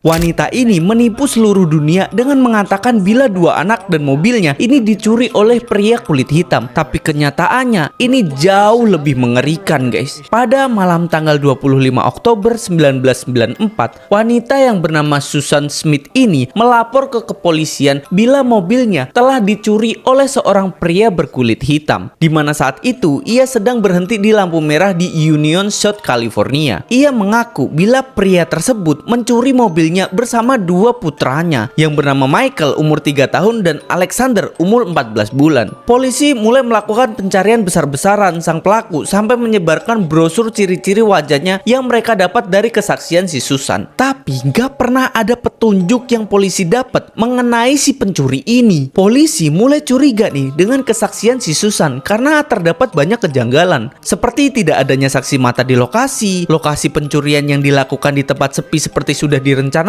Wanita ini menipu seluruh dunia dengan mengatakan bila dua anak dan mobilnya ini dicuri oleh pria kulit hitam. Tapi kenyataannya ini jauh lebih mengerikan, guys. Pada malam tanggal 25 Oktober 1994, wanita yang bernama Susan Smith ini melapor ke kepolisian bila mobilnya telah dicuri oleh seorang pria berkulit hitam. Di mana saat itu ia sedang berhenti di lampu merah di Union, South California. Ia mengaku bila pria tersebut mencuri mobilnya bersama dua putranya yang bernama Michael umur 3 tahun dan Alexander umur 14 bulan. Polisi mulai melakukan pencarian besar-besaran sang pelaku sampai menyebarkan brosur ciri-ciri wajahnya yang mereka dapat dari kesaksian si Susan. Tapi nggak pernah ada petunjuk yang polisi dapat mengenai si pencuri ini. Polisi mulai curiga nih dengan kesaksian si Susan karena terdapat banyak kejanggalan, seperti tidak adanya saksi mata di lokasi pencurian yang dilakukan di tempat sepi seperti sudah direncanakan,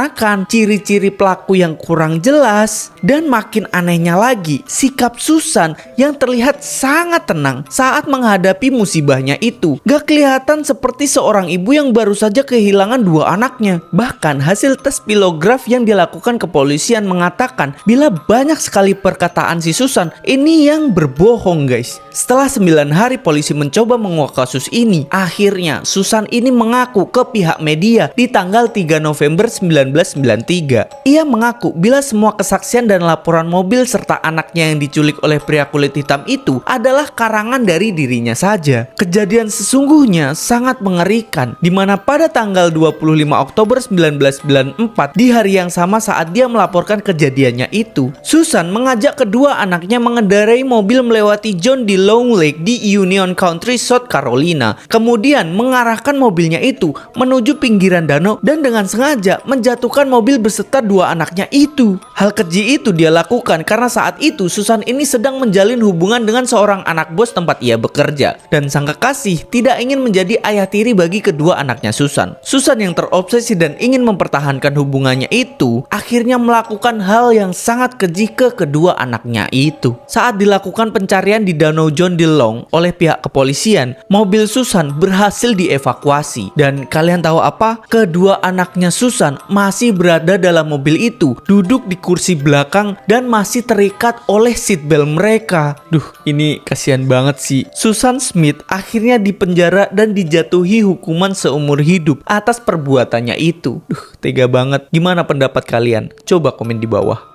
ciri-ciri pelaku yang kurang jelas, dan makin anehnya lagi, sikap Susan yang terlihat sangat tenang saat menghadapi musibahnya itu. Gak kelihatan seperti seorang ibu yang baru saja kehilangan dua anaknya. Bahkan hasil tes pilograf yang dilakukan kepolisian mengatakan bila banyak sekali perkataan si Susan ini yang berbohong, guys. Setelah 9 hari polisi mencoba menguak kasus ini, akhirnya Susan ini mengaku ke pihak media di tanggal 3 November 1993. Ia mengaku bila semua kesaksian dan laporan mobil serta anaknya yang diculik oleh pria kulit hitam itu adalah karangan dari dirinya saja. Kejadian sesungguhnya sangat mengerikan, di mana pada tanggal 25 Oktober 1994, di hari yang sama saat dia melaporkan kejadiannya itu, Susan mengajak kedua anaknya mengendarai mobil melewati John D. Long Lake di Union County, South Carolina. Kemudian mengarahkan mobilnya itu menuju pinggiran danau dan dengan sengaja menjatuhkan mobil beserta dua anaknya itu. Hal keji itu dia lakukan karena saat itu Susan ini sedang menjalin hubungan dengan seorang anak bos tempat ia bekerja, dan sang kekasih tidak ingin menjadi ayah tiri bagi kedua anaknya Susan. Susan yang terobsesi dan ingin mempertahankan hubungannya itu akhirnya melakukan hal yang sangat keji ke kedua anaknya itu. Saat dilakukan pencarian di Danau John D. Long oleh pihak kepolisian, mobil Susan berhasil dievakuasi. Dan kalian tahu apa? Kedua anaknya Susan masih berada dalam mobil itu, duduk di kursi belakang dan masih terikat oleh seatbelt mereka. Duh, ini kasihan banget sih. Susan Smith akhirnya dipenjara dan dijatuhi hukuman seumur hidup atas perbuatannya itu. Duh, tega banget. Gimana pendapat kalian? Coba komen di bawah.